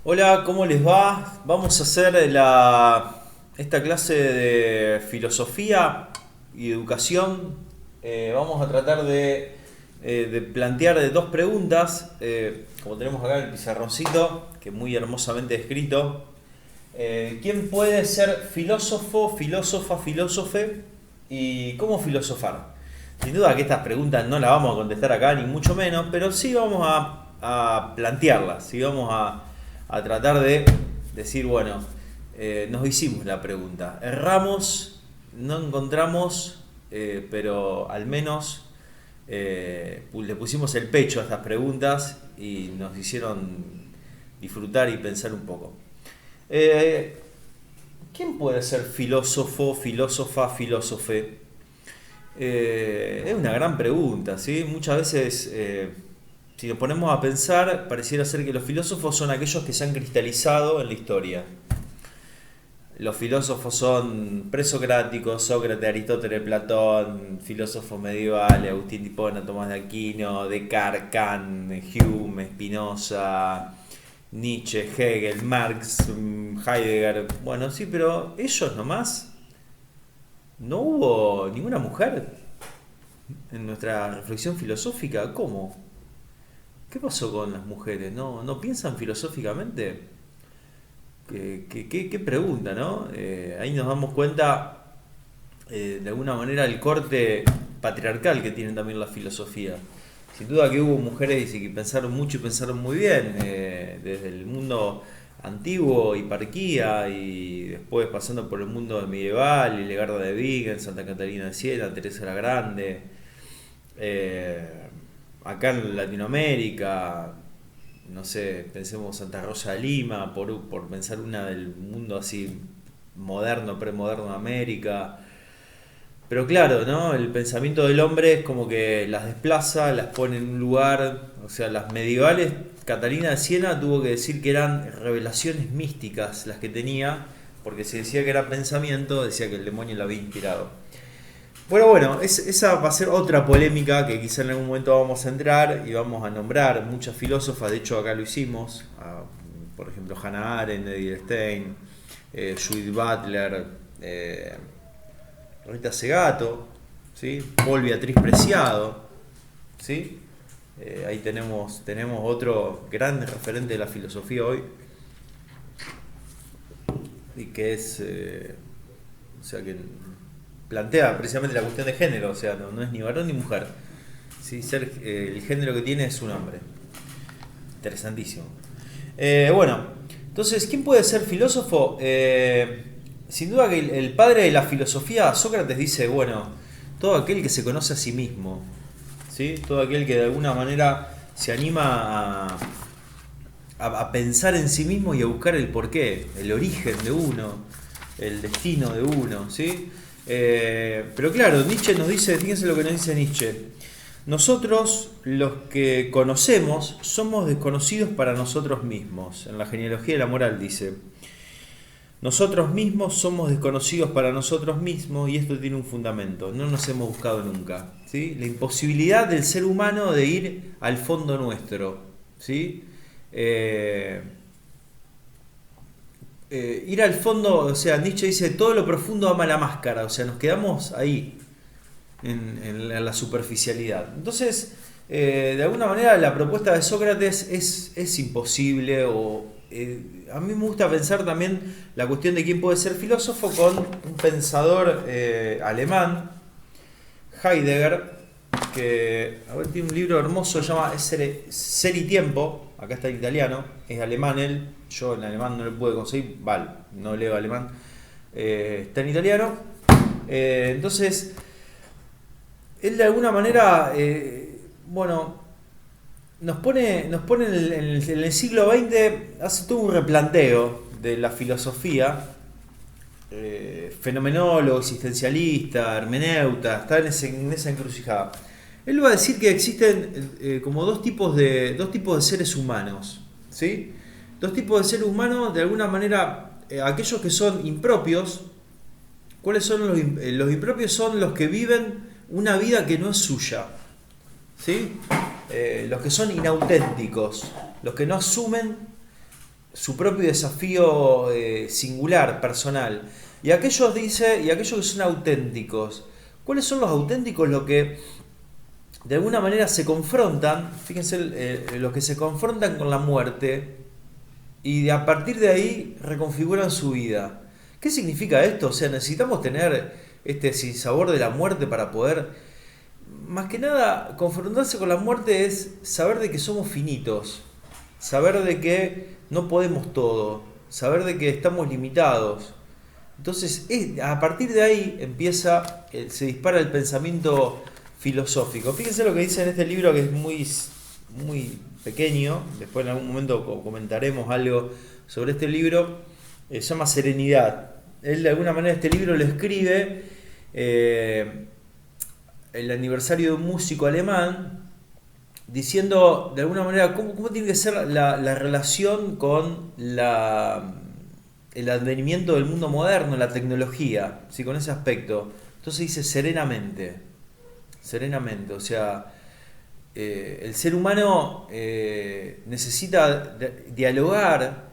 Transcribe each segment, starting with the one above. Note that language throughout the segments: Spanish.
Hola, ¿cómo les va? Vamos a hacer esta clase de filosofía y educación. Vamos a tratar de plantear dos preguntas, como tenemos acá en el pizarroncito, que muy hermosamente escrito. ¿Quién puede ser filósofo, filósofa, filósofe y cómo filosofar? Sin duda que estas preguntas no las vamos a contestar acá, ni mucho menos, pero sí vamos a plantearlas, sí vamos a tratar de decir, bueno, nos hicimos la pregunta, erramos, no encontramos, pero al menos le pusimos el pecho a estas preguntas y nos hicieron disfrutar y pensar un poco. Eh, ¿Quién puede ser filósofo, filósofa, filósofe? Es una gran pregunta, ¿sí? Muchas veces, si nos ponemos a pensar, pareciera ser que los filósofos son aquellos que se han cristalizado en la historia. Los filósofos son presocráticos, Sócrates, Aristóteles, Platón, filósofos medievales, Agustín de Hipona, Tomás de Aquino, Descartes, Kant, Hume, Spinoza, Nietzsche, Hegel, Marx, Heidegger. Bueno, sí, pero ellos nomás. No hubo ninguna mujer en nuestra reflexión filosófica. ¿Cómo? ¿Qué pasó con las mujeres? ¿No piensan filosóficamente? ¿Qué pregunta, ¿no? Ahí nos damos cuenta, de alguna manera, el corte patriarcal que tiene también la filosofía. Sin duda que hubo mujeres que pensaron mucho y pensaron muy bien, desde el mundo antiguo, hiparquía, y después pasando por el mundo medieval, Hildegarda de Bingen, Santa Catalina de Siena, Teresa la Grande, eh, acá en Latinoamérica, no sé, pensemos Santa Rosa de Lima, por pensar una del mundo así moderno, premoderno de América. Pero claro, ¿no? El pensamiento del hombre es como que las desplaza, las pone en un lugar. O sea, las medievales, Catalina de Siena tuvo que decir que eran revelaciones místicas las que tenía, porque se decía que era pensamiento, decía que el demonio la había inspirado. Bueno, esa va a ser otra polémica que quizá en algún momento vamos a entrar y vamos a nombrar muchas filósofas. De hecho, acá lo hicimos, por ejemplo, Hannah Arendt, Edith Stein, Judith Butler, Rita Segato, ¿sí? Paul Beatriz Preciado, ¿sí? Ahí tenemos otro gran referente de la filosofía hoy, y que es, o sea, que plantea precisamente la cuestión de género, o sea, no es ni varón ni mujer, ¿sí? El género que tiene es un hombre. Interesantísimo. Bueno, entonces, ¿quién puede ser filósofo? Sin duda que el padre de la filosofía, Sócrates, dice, bueno, todo aquel que se conoce a sí mismo, ¿sí? Todo aquel que de alguna manera se anima a pensar en sí mismo y a buscar el porqué, el origen de uno, el destino de uno, ¿sí? Pero claro, Nietzsche nos dice, fíjense lo que nos dice Nietzsche: nosotros, los que conocemos, somos desconocidos para nosotros mismos. En la genealogía de la moral dice: nosotros mismos somos desconocidos para nosotros mismos, y esto tiene un fundamento: no nos hemos buscado nunca, ¿sí? La imposibilidad del ser humano de ir al fondo nuestro, ¿sí? Eh, Ir al fondo, o sea, Nietzsche dice, todo lo profundo ama la máscara, o sea, nos quedamos ahí, en la superficialidad. Entonces, de alguna manera, la propuesta de Sócrates es imposible, a mí me gusta pensar también la cuestión de quién puede ser filósofo con un pensador alemán, Heidegger, que a ver, tiene un libro hermoso, se llama Ser y Tiempo, acá está en italiano, es alemán él, yo en alemán no lo pude conseguir, vale, no leo alemán, está en italiano. Entonces, él de alguna manera, bueno, nos pone en el siglo XX, hace todo un replanteo de la filosofía, fenomenólogo, existencialista, hermeneuta, está en esa encrucijada. Él va a decir que existen, como dos tipos de seres humanos, ¿sí? Dos tipos de seres humanos, de alguna manera, aquellos que son impropios. ¿Cuáles son los impropios? Son los que viven una vida que no es suya, ¿sí? Los que son inauténticos, los que no asumen su propio desafío singular, personal. Y aquellos dice, y aquellos que son auténticos. ¿Cuáles son los auténticos? Los que de alguna manera se confrontan, fíjense, los que se confrontan con la muerte y a partir de ahí reconfiguran su vida. ¿Qué significa esto? O sea, necesitamos tener este sinsabor de la muerte para poder, más que nada, confrontarse con la muerte es saber de que somos finitos, saber de que no podemos todo, saber de que estamos limitados. Entonces, a partir de ahí empieza, se dispara el pensamiento filosófico. Fíjense lo que dice en este libro que es muy pequeño, después en algún momento comentaremos algo sobre este libro, se llama Serenidad. Él de alguna manera este libro lo escribe el aniversario de un músico alemán, diciendo de alguna manera cómo tiene que ser la relación con el advenimiento del mundo moderno, la tecnología, ¿sí? Con ese aspecto. Entonces dice serenamente, o sea, el ser humano necesita dialogar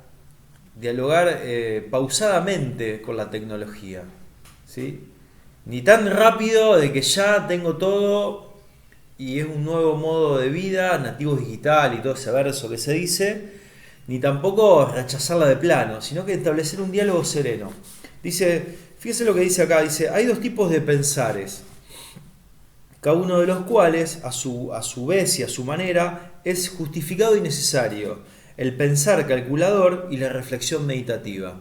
pausadamente con la tecnología, ¿sí? Ni tan rápido de que ya tengo todo y es un nuevo modo de vida, nativo digital y todo ese verso que se dice, ni tampoco rechazarla de plano, sino que establecer un diálogo sereno. Dice, fíjese lo que dice acá, dice, hay dos tipos de pensares, cada uno de los cuales, a su vez y a su manera, es justificado y necesario, el pensar calculador y la reflexión meditativa.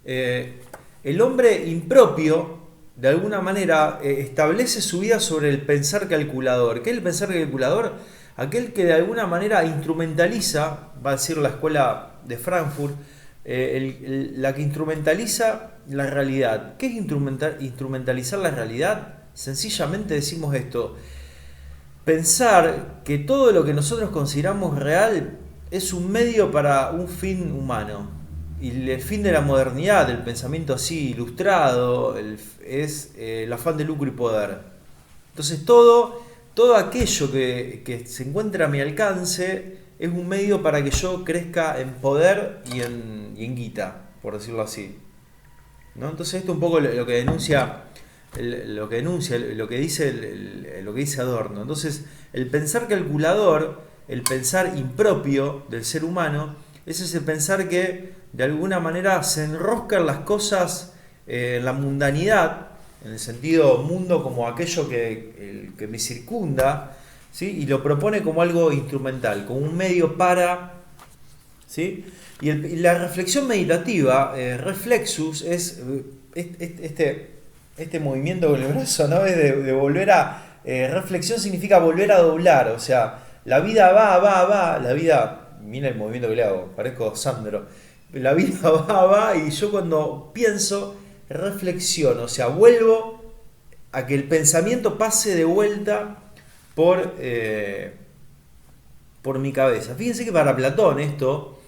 El hombre impropio, de alguna manera, establece su vida sobre el pensar calculador. ¿Qué es el pensar calculador? Aquel que de alguna manera instrumentaliza, va a decir la escuela de Frankfurt, la que instrumentaliza la realidad. ¿Qué es instrumentalizar la realidad? Sencillamente decimos esto: pensar que todo lo que nosotros consideramos real es un medio para un fin humano. Y el fin de la modernidad, del pensamiento así ilustrado, es el afán de lucro y poder. Entonces todo aquello que se encuentra a mi alcance es un medio para que yo crezca en poder y en guita, por decirlo así, ¿no? Entonces esto es un poco lo que denuncia, lo que dice Adorno. Entonces el pensar calculador, el pensar impropio del ser humano, es ese pensar que de alguna manera se enroscan las cosas en la mundanidad, en el sentido mundo como aquello que me circunda, ¿sí? Y lo propone como algo instrumental, como un medio para, ¿sí? Y la reflexión meditativa, reflexus, es este movimiento con el brazo, ¿no? Es de volver a... reflexión significa volver a doblar, o sea, la vida va, la vida... Mira el movimiento que le hago, parezco Sandro. La vida va, y yo cuando pienso, reflexiono, o sea, vuelvo a que el pensamiento pase de vuelta por mi cabeza. Fíjense que para Platón esto,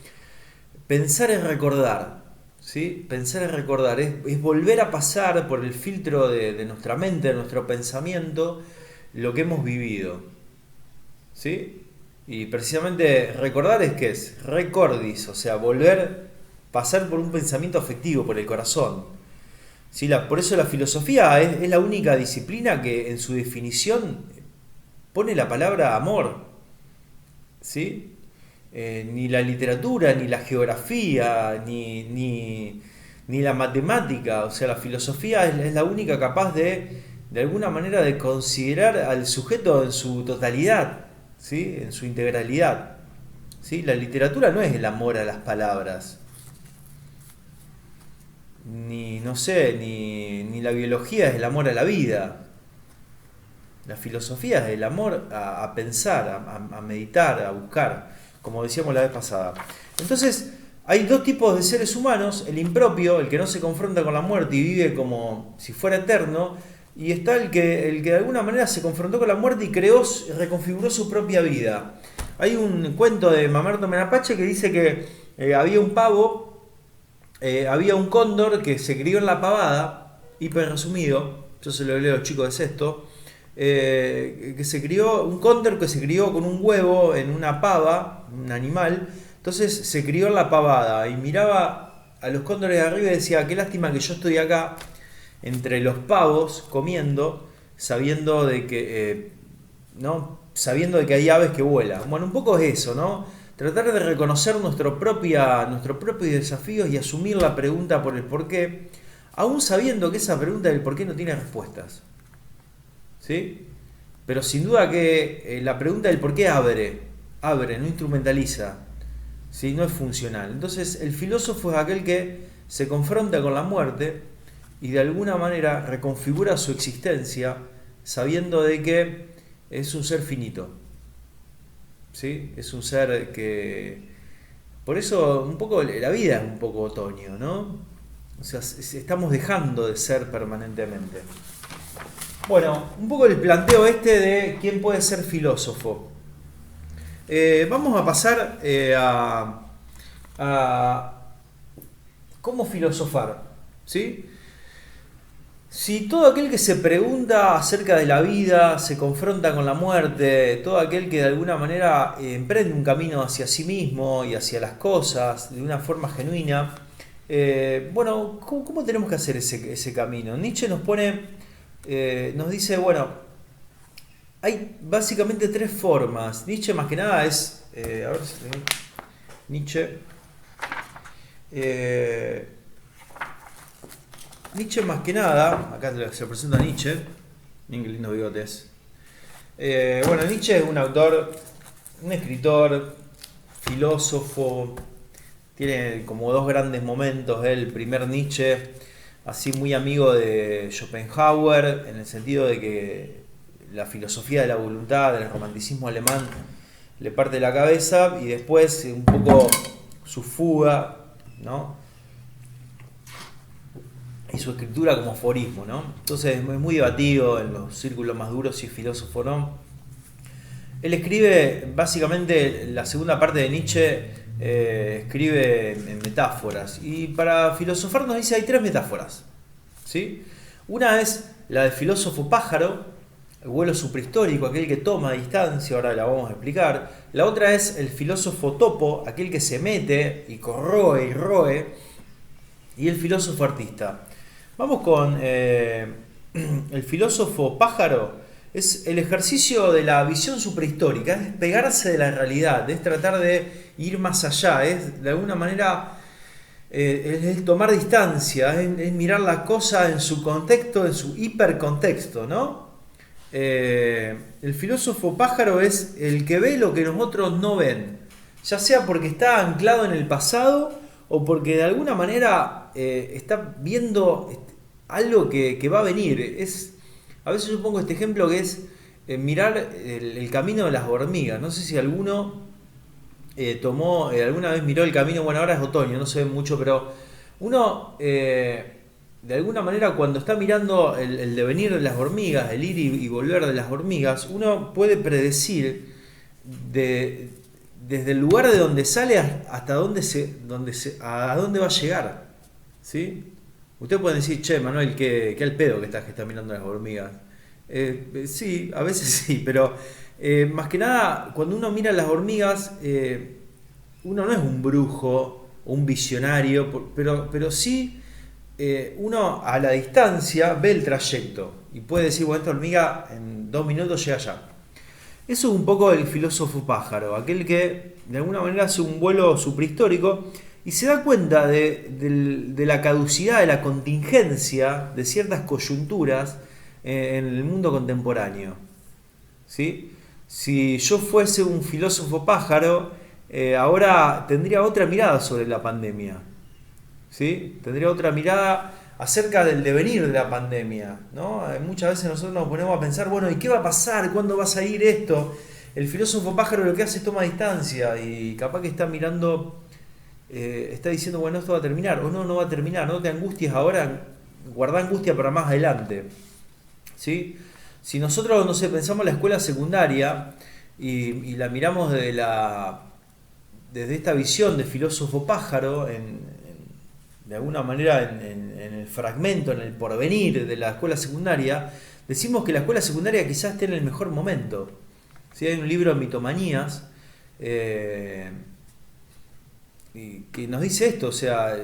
pensar es recordar, ¿sí? Pensar es recordar, es volver a pasar por el filtro de nuestra mente, de nuestro pensamiento, lo que hemos vivido, ¿sí? Y precisamente recordar es recordis, o sea, pasar por un pensamiento afectivo, por el corazón. ¿Sí? Por eso la filosofía es la única disciplina que en su definición pone la palabra amor. ¿Sí? Ni la literatura, ni la geografía, ni la matemática, o sea, la filosofía es la única capaz de alguna manera de considerar al sujeto en su totalidad, ¿sí? En su integralidad, ¿sí? La literatura no es el amor a las palabras, ni la biología es el amor a la vida. La filosofía es el amor a pensar, a meditar, a buscar, como decíamos la vez pasada. Entonces, hay dos tipos de seres humanos: el impropio, el que no se confronta con la muerte y vive como si fuera eterno, y está el que de alguna manera se confrontó con la muerte y reconfiguró su propia vida. Hay un cuento de Mamerto Menapache que dice que había un pavo, había un cóndor que se crió en la pavada, hiper resumido, yo se lo leo a los chicos de sexto, un cóndor que se crió con un huevo en una pava, un animal. Entonces se crió en la pavada y miraba a los cóndores de arriba y decía, qué lástima que yo estoy acá entre los pavos comiendo, sabiendo de que, ¿no? Sabiendo de que hay aves que vuelan. Bueno, un poco es eso, ¿no? Tratar de reconocer nuestros propios desafíos y asumir la pregunta por el por qué, aún sabiendo que esa pregunta del por qué no tiene respuestas. ¿Sí? Pero sin duda que la pregunta del por qué abre, no instrumentaliza, ¿sí? No es funcional. Entonces el filósofo es aquel que se confronta con la muerte y de alguna manera reconfigura su existencia sabiendo de que es un ser finito, ¿sí? Es un ser que... Por eso un poco la vida es un poco otoño, ¿no? O sea, estamos dejando de ser permanentemente. Bueno, un poco el planteo de quién puede ser filósofo. Vamos a pasar a cómo filosofar, ¿sí? Si todo aquel que se pregunta acerca de la vida, se confronta con la muerte, todo aquel que de alguna manera emprende un camino hacia sí mismo y hacia las cosas de una forma genuina, bueno, ¿cómo tenemos que hacer ese camino? Nietzsche nos dice, bueno, hay básicamente tres formas. Nietzsche más que nada es, a ver si tengo, Nietzsche, Nietzsche más que nada, acá se lo presenta Nietzsche, miren qué lindos bigotes. Bueno, Nietzsche es un autor, un escritor, filósofo, tiene como dos grandes momentos. El primer Nietzsche, así muy amigo de Schopenhauer, en el sentido de que la filosofía de la voluntad, del romanticismo alemán, le parte la cabeza, y después un poco su fuga, ¿no? Y su escritura como aforismo, ¿no? Entonces es muy debatido en los círculos más duros si es filósofo o no. Él escribe, básicamente, la segunda parte de Nietzsche, escribe en metáforas. Y para filosofar nos dice hay tres metáforas, ¿sí? Una es la del filósofo pájaro, el vuelo suprahistórico, aquel que toma distancia, ahora la vamos a explicar. La otra es el filósofo topo, aquel que se mete y corroe y roe. Y el filósofo artista. Vamos con el filósofo pájaro. Es el ejercicio de la visión suprahistórica, es despegarse de la realidad, es tratar de ir más allá, es de alguna manera es tomar distancia, es mirar la cosa en su contexto, en su hipercontexto, ¿no? El filósofo pájaro es el que ve lo que los otros no ven, ya sea porque está anclado en el pasado o porque de alguna manera está viendo algo que va a venir. A veces yo pongo este ejemplo que es mirar el camino de las hormigas. No sé si alguno alguna vez miró el camino, bueno, ahora es otoño, no se ve mucho, pero uno de alguna manera cuando está mirando el devenir de las hormigas, el ir y volver de las hormigas, uno puede predecir desde el lugar de donde sale hasta a dónde va a llegar, ¿sí? Usted puede decir, che, Manuel, qué al pedo que está mirando las hormigas. Sí, a veces sí, pero más que nada, cuando uno mira las hormigas, uno no es un brujo o un visionario, pero sí uno a la distancia ve el trayecto y puede decir, bueno, esta hormiga en 2 minutos llega allá. Eso es un poco el filósofo pájaro, aquel que de alguna manera hace un vuelo suprahistórico y se da cuenta de la caducidad, de la contingencia de ciertas coyunturas en el mundo contemporáneo, ¿sí? Si yo fuese un filósofo pájaro, ahora tendría otra mirada sobre la pandemia, ¿sí? Tendría otra mirada acerca del devenir de la pandemia, ¿no? Muchas veces nosotros nos ponemos a pensar, bueno, ¿y qué va a pasar? ¿Cuándo va a salir esto? El filósofo pájaro lo que hace es toma distancia y capaz que está mirando, está diciendo, bueno, esto va a terminar, o no, no va a terminar, no te angusties ahora, guarda angustia para más adelante, ¿sí? Si nosotros, no sé, pensamos la escuela secundaria y la miramos desde esta visión de filósofo pájaro, de alguna manera en el fragmento, en el porvenir de la escuela secundaria, decimos que la escuela secundaria quizás esté en el mejor momento. ¿Sí? Hay un libro, Mitomanías, que nos dice esto, o sea,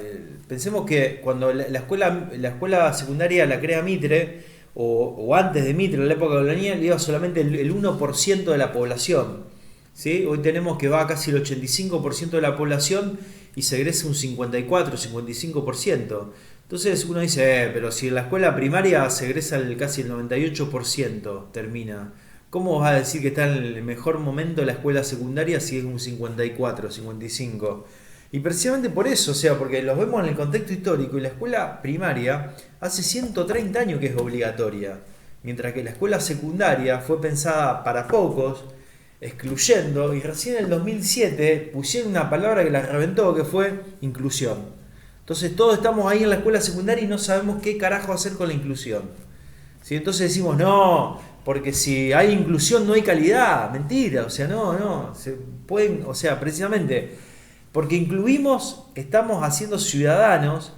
pensemos que cuando la escuela secundaria la crea Mitre, o antes de Mitre, en la época colonial, iba solamente el 1% de la población. ¿Sí? Hoy tenemos que va casi el 85% de la población y se egresa un 54-55%. Entonces uno dice, pero si en la escuela primaria se egresa casi el 98% termina. ¿Cómo vas a decir que está en el mejor momento de la escuela secundaria si es un 54, 55? Y precisamente por eso, o sea, porque los vemos en el contexto histórico y la escuela primaria hace 130 años que es obligatoria, mientras que la escuela secundaria fue pensada para pocos, excluyendo, y recién en el 2007 pusieron una palabra que la reventó, que fue inclusión. Entonces todos estamos ahí en la escuela secundaria y no sabemos qué carajo hacer con la inclusión. ¿Sí? Entonces decimos, no, porque si hay inclusión no hay calidad. Mentira, o sea, no, se pueden, o sea, precisamente porque incluimos, estamos haciendo ciudadanos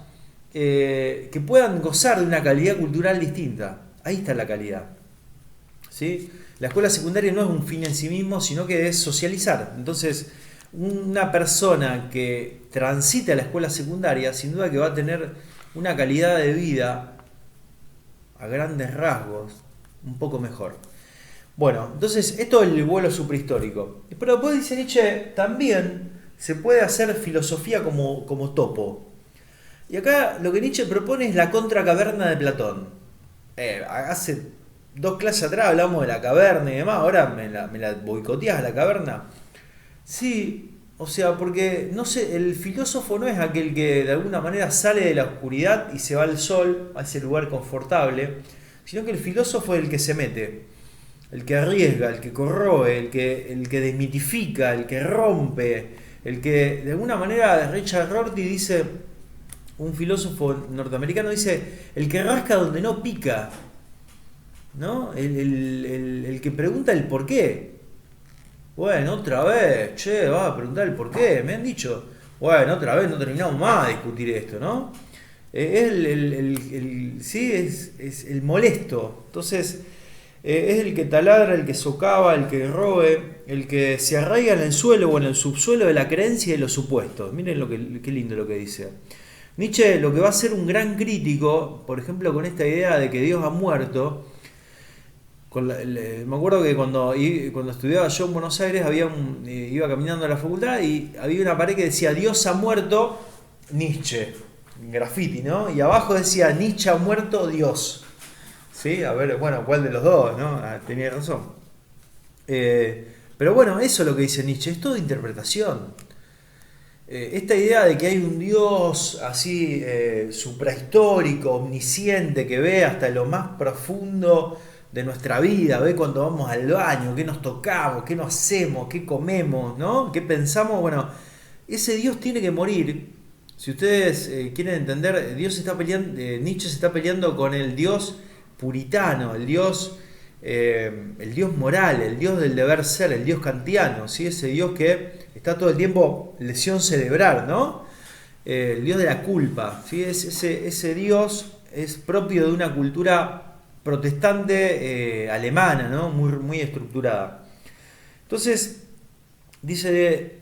que puedan gozar de una calidad cultural distinta. Ahí está la calidad. ¿Sí? La escuela secundaria no es un fin en sí mismo, sino que es socializar. Entonces, una persona que transite a la escuela secundaria, sin duda que va a tener una calidad de vida, a grandes rasgos, un poco mejor. Bueno, entonces, esto es el vuelo superhistórico. Pero después dice Nietzsche, también se puede hacer filosofía como topo. Y acá lo que Nietzsche propone es la contracaverna de Platón. Hace 2 clases atrás hablamos de la caverna y demás, ahora me la boicoteás a la caverna. Sí, o sea, porque no sé, el filósofo no es aquel que de alguna manera sale de la oscuridad y se va al sol, a ese lugar confortable, sino que el filósofo es el que se mete, el que arriesga, el que corroe, el que desmitifica, el que rompe, el que de alguna manera Richard Rorty dice, un filósofo norteamericano dice, el que rasca donde no pica, ¿no? El que pregunta el por qué. Bueno, otra vez, che, vas a preguntar el por qué, me han dicho. Bueno, otra vez, no terminamos más de discutir esto, ¿no? Sí, es el molesto. Entonces, es el que taladra, el que socava, el que robe, el que se arraiga en el suelo o en el subsuelo de la creencia y de los supuestos. Miren qué lindo lo que dice. Nietzsche lo que va a ser un gran crítico, por ejemplo, con esta idea de que Dios ha muerto. Me acuerdo que cuando estudiaba yo en Buenos Aires iba caminando a la facultad y había una pared que decía Dios ha muerto, Nietzsche, graffiti, ¿no? Y abajo decía Nietzsche ha muerto, Dios. ¿Sí? A ver, bueno, ¿cuál de los dos? ¿No? Tenía razón. Pero bueno, eso es lo que dice Nietzsche, es toda interpretación. Esta idea de que hay un Dios así suprahistórico, omnisciente, que ve hasta lo más profundo de nuestra vida, ve cuando vamos al baño, qué nos tocamos, qué nos hacemos, qué comemos, ¿no? ¿Qué pensamos? Bueno, ese Dios tiene que morir. Si ustedes quieren entender, Nietzsche se está peleando con el Dios puritano, el Dios moral, el Dios del deber ser, el Dios kantiano, ¿sí? Ese Dios que está todo el tiempo lesión cerebral, ¿no? El Dios de la culpa, ¿sí? Ese Dios es propio de una cultura protestante alemana, ¿no? Muy estructurada. Entonces, dice,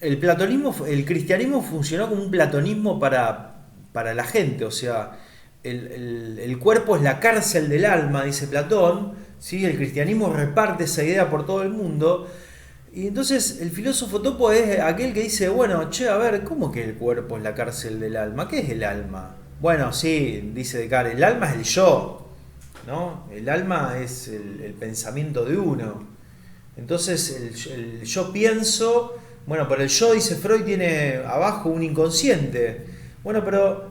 el cristianismo funcionó como un platonismo para la gente, o sea, el cuerpo es la cárcel del alma, dice Platón, ¿sí? El cristianismo reparte esa idea por todo el mundo. Y entonces el filósofo topo es aquel que dice, bueno, che, a ver, ¿cómo que el cuerpo es la cárcel del alma? ¿Qué es el alma? Bueno, sí, dice Descartes, el alma es el yo, ¿no? El alma es el pensamiento de uno. Entonces el yo pienso, bueno, pero el yo, dice Freud, tiene abajo un inconsciente. Bueno, pero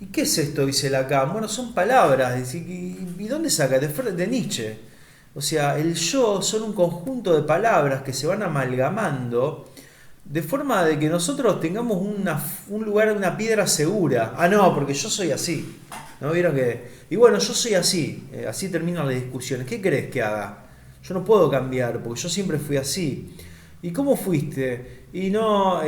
¿y qué es esto? Dice Lacan. Bueno, son palabras. ¿Y dónde saca? De Nietzsche. O sea, el yo son un conjunto de palabras que se van amalgamando de forma de que nosotros tengamos un lugar, una piedra segura. Ah, no, porque yo soy así. ¿No vieron que? Y bueno, yo soy así. Así terminan las discusiones. ¿Qué crees que haga? Yo no puedo cambiar, porque yo siempre fui así. ¿Y cómo fuiste? Y no,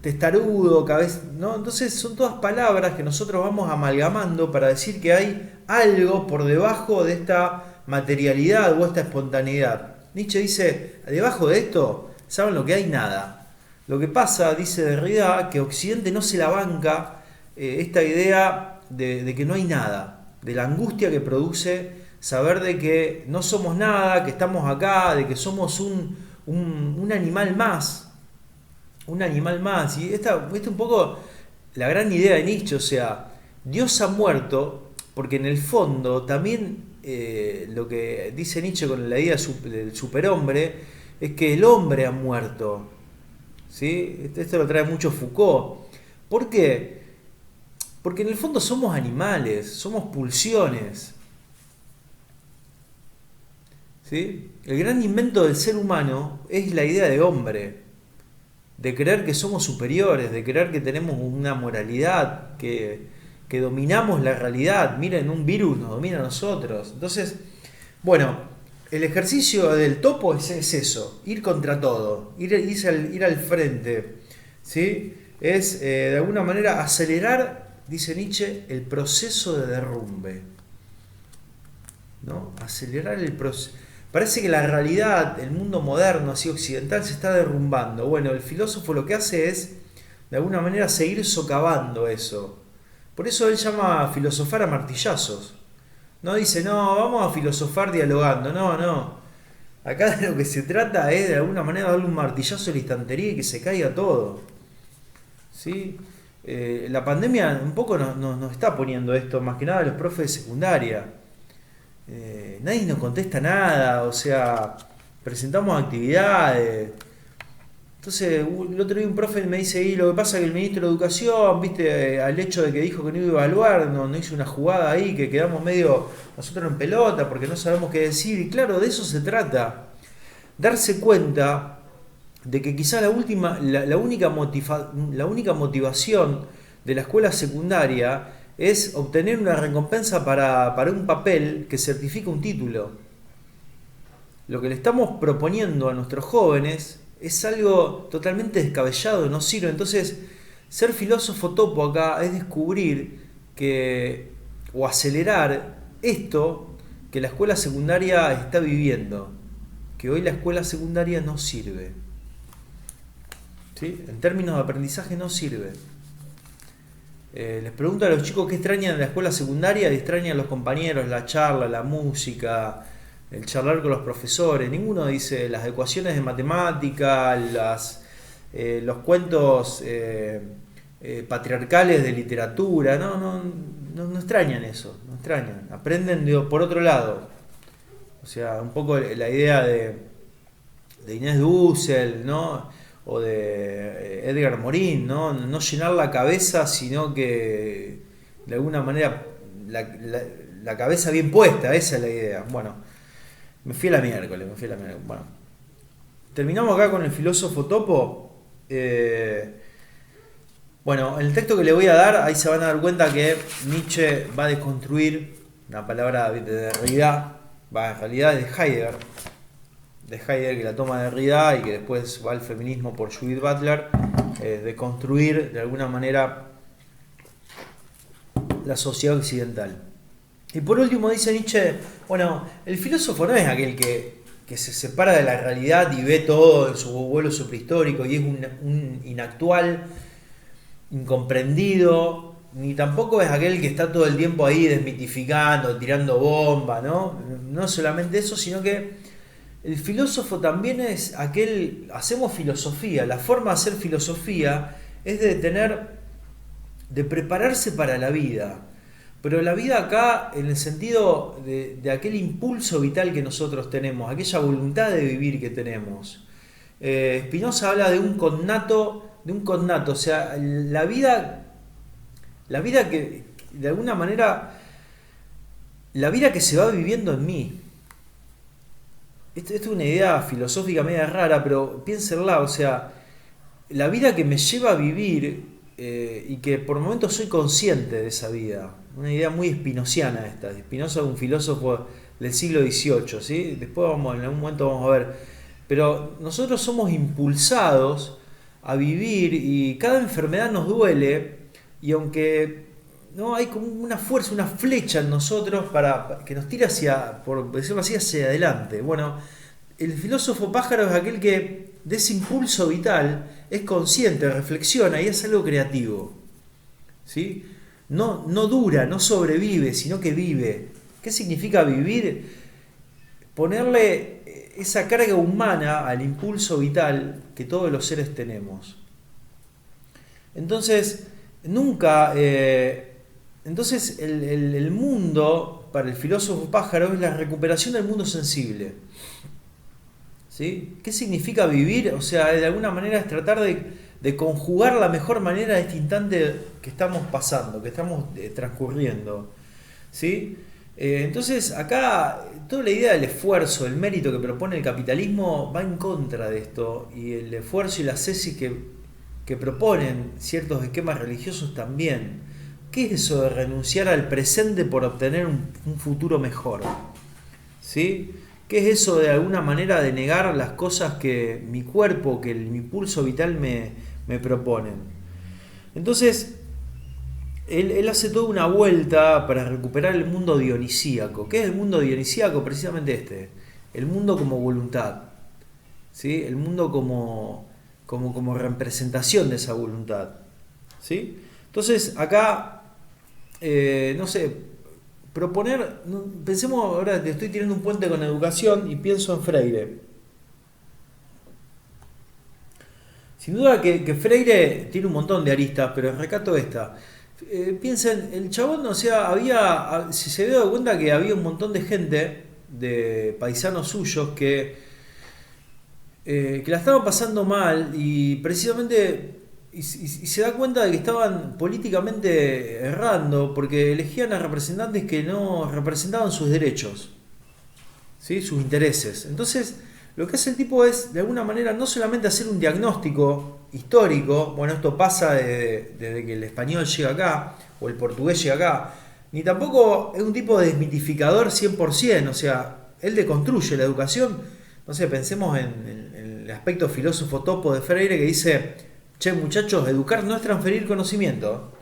testarudo, cabeza, ¿no? Entonces son todas palabras que nosotros vamos amalgamando para decir que hay algo por debajo de esta materialidad o esta espontaneidad. Nietzsche dice, debajo de esto, ¿saben lo que hay? Nada. Lo que pasa, dice Derrida, que Occidente no se la banca esta idea de que no hay nada, de la angustia que produce saber de que no somos nada, que estamos acá, de que somos un animal más, un animal más. Y esta es un poco la gran idea de Nietzsche, o sea, Dios ha muerto, porque en el fondo también lo que dice Nietzsche con la idea del superhombre es que el hombre ha muerto. ¿Sí? Esto lo trae mucho Foucault. ¿Por qué? Porque en el fondo somos animales, somos pulsiones. ¿Sí? El gran invento del ser humano es la idea de hombre, de creer que somos superiores, de creer que tenemos una moralidad, que dominamos la realidad. Miren, un virus nos domina a nosotros. Entonces, bueno, el ejercicio del topo es eso, ir contra todo, ir al frente, ¿sí? Es de alguna manera acelerar, dice Nietzsche, el proceso de derrumbe, ¿no? Acelerar el proceso. Parece que la realidad, el mundo moderno, así occidental, se está derrumbando. Bueno, el filósofo lo que hace es, de alguna manera, seguir socavando eso. Por eso él llama a filosofar a martillazos. No dice, no, vamos a filosofar dialogando. No, no. Acá de lo que se trata es de alguna manera darle un martillazo a la estantería y que se caiga todo. ¿Sí? La pandemia un poco nos está poniendo esto, más que nada a los profes de secundaria. Nadie nos contesta nada, o sea, presentamos actividades. Entonces, el otro día un profe me dice, y lo que pasa es que el ministro de Educación, viste, al hecho de que dijo que no iba a evaluar, no hizo una jugada ahí, que quedamos medio nosotros en pelota porque no sabemos qué decir. Y claro, de eso se trata. Darse cuenta de que quizá la única motivación de la escuela secundaria es obtener una recompensa para un papel que certifica un título. Lo que le estamos proponiendo a nuestros jóvenes es algo totalmente descabellado, no sirve. Entonces, ser filósofo topo acá es descubrir o acelerar esto que la escuela secundaria está viviendo, que hoy la escuela secundaria no sirve. ¿Sí? En términos de aprendizaje no sirve. Les pregunto a los chicos qué extrañan de la escuela secundaria, y extrañan los compañeros, la charla, la música, el charlar con los profesores. Ninguno dice las ecuaciones de matemática, los cuentos patriarcales de literatura. No extrañan eso, no extrañan. Aprenden por otro lado. O sea, un poco la idea de Inés Dussel, ¿no? O de Edgar Morin, ¿no? No llenar la cabeza, sino que de alguna manera la cabeza bien puesta, esa es la idea. Bueno, me fui a la miércoles. Bueno, terminamos acá con el filósofo topo. Bueno, en el texto que le voy a dar, ahí se van a dar cuenta que Nietzsche va a desconstruir una palabra de Derrida, en realidad es de Heidegger, que la toma de Derrida y que después va al feminismo por Judith Butler, de construir de alguna manera la sociedad occidental. Y por último dice Nietzsche, bueno, el filósofo no es aquel que se separa de la realidad y ve todo en su vuelo superhistórico y es un inactual, incomprendido, ni tampoco es aquel que está todo el tiempo ahí desmitificando, tirando bomba, ¿no? No solamente eso, sino que el filósofo también es aquel, hacemos filosofía, la forma de hacer filosofía es de prepararse para la vida, pero la vida acá en el sentido de aquel impulso vital que nosotros tenemos, aquella voluntad de vivir que tenemos. Spinoza habla de un connato, o sea, la vida que, de alguna manera, la vida que se va viviendo en mí. Esto es una idea filosófica media rara, pero piénsenla, o sea, la vida que me lleva a vivir y que por momentos soy consciente de esa vida. Una idea muy spinociana esta. Spinoza es un filósofo del siglo XVIII, ¿sí? Después en algún momento vamos a ver. Pero nosotros somos impulsados a vivir y cada enfermedad nos duele, y aunque no hay como una fuerza, una flecha en nosotros para que nos tire hacia, por decirlo así, hacia adelante. Bueno, el filósofo pájaro es aquel que de ese impulso vital, es consciente, reflexiona y es algo creativo. ¿Sí? No dura, no sobrevive, sino que vive. ¿Qué significa vivir? Ponerle esa carga humana al impulso vital que todos los seres tenemos. Entonces, entonces el mundo, para el filósofo Pájaro, es la recuperación del mundo sensible. ¿Sí? ¿Qué significa vivir? O sea, de alguna manera es tratar de conjugar la mejor manera este instante que estamos pasando, que estamos transcurriendo. ¿Sí? Entonces, acá toda la idea del esfuerzo, el mérito que propone el capitalismo va en contra de esto, y el esfuerzo y la ascesis que proponen ciertos esquemas religiosos también. ¿Qué es eso de renunciar al presente por obtener un futuro mejor? ¿Sí? ¿Qué es eso de alguna manera de negar las cosas que mi cuerpo, que mi pulso vital me proponen? Entonces, él hace toda una vuelta para recuperar el mundo dionisíaco. ¿Qué es el mundo dionisíaco? Precisamente este. El mundo como voluntad. ¿Sí? El mundo como representación de esa voluntad. ¿Sí? Entonces, acá, no sé, proponer, pensemos ahora, te estoy tirando un puente con educación y pienso en Freire. Sin duda que Freire tiene un montón de aristas, pero recato esta. Piensen, el chabón, o sea, se dio cuenta que había un montón de gente, de paisanos suyos, que la estaban pasando mal y precisamente y se da cuenta de que estaban políticamente errando porque elegían a representantes que no representaban sus derechos, ¿sí? Sus intereses. Entonces, lo que hace el tipo es, de alguna manera, no solamente hacer un diagnóstico histórico, bueno, esto pasa desde que el español llega acá, o el portugués llega acá, ni tampoco es un tipo de desmitificador 100%, o sea, él deconstruye la educación. No sé, pensemos en el aspecto filósofo topo de Freire que dice: che, muchachos, educar no es transferir conocimiento.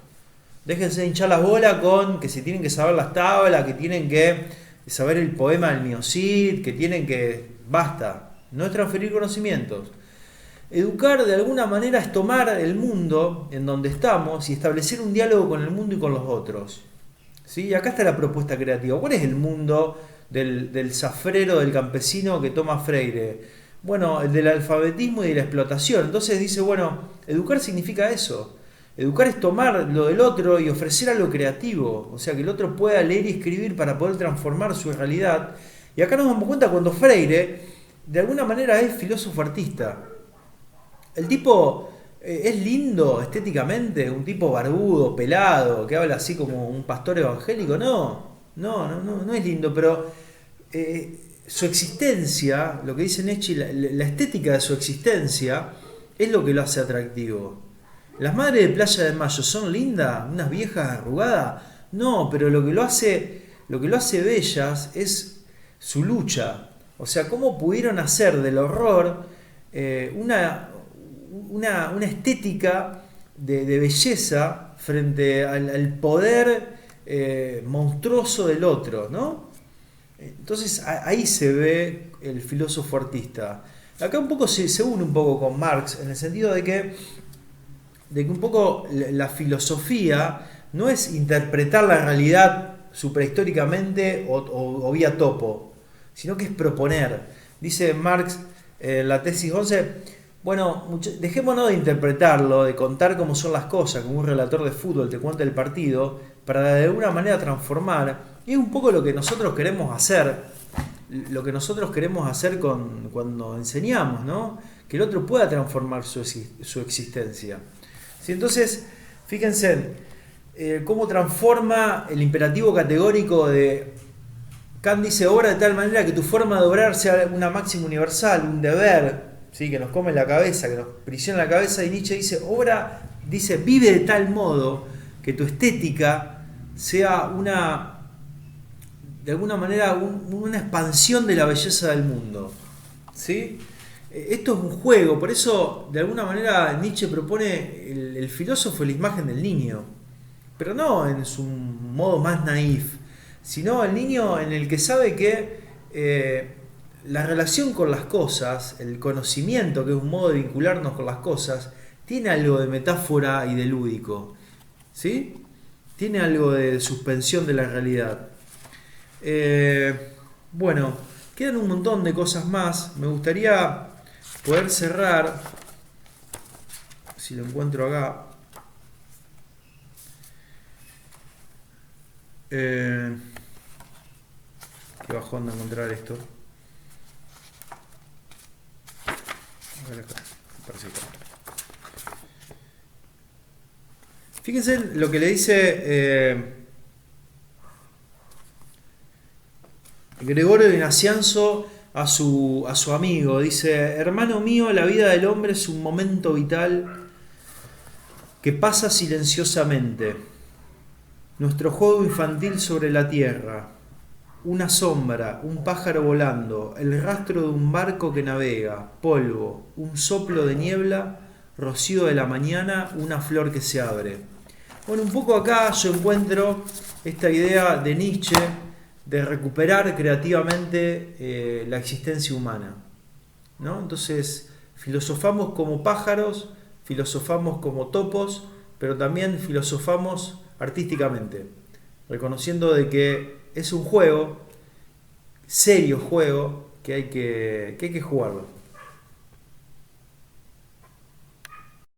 Déjense de hinchar las bolas con que se tienen que saber las tablas, que tienen que saber el poema del Miocid, que tienen que... Basta, no es transferir conocimientos. Educar de alguna manera es tomar el mundo en donde estamos y establecer un diálogo con el mundo y con los otros. ¿Sí? Y acá está la propuesta creativa. ¿Cuál es el mundo del zafrero, del campesino que toma Freire? Bueno, el del alfabetismo y de la explotación. Entonces dice, bueno, educar significa eso. Educar es tomar lo del otro y ofrecer algo creativo. O sea, que el otro pueda leer y escribir para poder transformar su realidad. Y acá nos damos cuenta cuando Freire, de alguna manera, es filósofo artista. El tipo es lindo estéticamente, un tipo barbudo, pelado, que habla así como un pastor evangélico. No es lindo, pero su existencia, lo que dice Nietzsche, la estética de su existencia es lo que lo hace atractivo. ¿Las madres de Playa de Mayo son lindas? ¿Unas viejas arrugadas? No, pero lo que lo hace bellas es su lucha. O sea, cómo pudieron hacer del horror una estética de belleza frente al poder monstruoso del otro, ¿no? Entonces ahí se ve el filósofo artista. Acá un poco se une un poco con Marx, en el sentido de que un poco la filosofía no es interpretar la realidad suprahistóricamente o vía topo, sino que es proponer. Dice Marx en la tesis 11, bueno, dejémonos de interpretarlo, de contar cómo son las cosas, como un relator de fútbol te cuenta el partido, para de alguna manera transformar. Y es un poco lo que nosotros queremos hacer, cuando enseñamos, ¿no? Que el otro pueda transformar su existencia. ¿Sí? Entonces, fíjense cómo transforma el imperativo categórico de Kant. Dice, obra de tal manera que tu forma de obrar sea una máxima universal, un deber, ¿sí? Que nos come la cabeza, que nos prisiona la cabeza. Y Nietzsche dice, vive de tal modo que tu estética sea de alguna manera una expansión de la belleza del mundo. ¿Sí? Esto es un juego, por eso de alguna manera Nietzsche propone el filósofo la imagen del niño, pero no en su modo más naif, sino el niño en el que sabe que la relación con las cosas, el conocimiento, que es un modo de vincularnos con las cosas, tiene algo de metáfora y de lúdico, ¿sí? Tiene algo de suspensión de la realidad. Bueno, quedan un montón de cosas más. Me gustaría poder cerrar, si lo encuentro acá. Qué bajón de encontrar esto. A ver acá. Parece que está. Fíjense lo que le dice Gregorio de Nacianzo a su amigo. Dice: hermano mío, la vida del hombre es un momento vital que pasa silenciosamente. Nuestro juego infantil sobre la tierra, una sombra, un pájaro volando, el rastro de un barco que navega, polvo, un soplo de niebla, rocío de la mañana, una flor que se abre. Bueno, un poco acá yo encuentro esta idea de Nietzsche de recuperar creativamente la existencia humana, ¿no? Entonces, filosofamos como pájaros, filosofamos como topos, pero también filosofamos artísticamente, reconociendo de que es un juego, serio juego, que hay que jugarlo.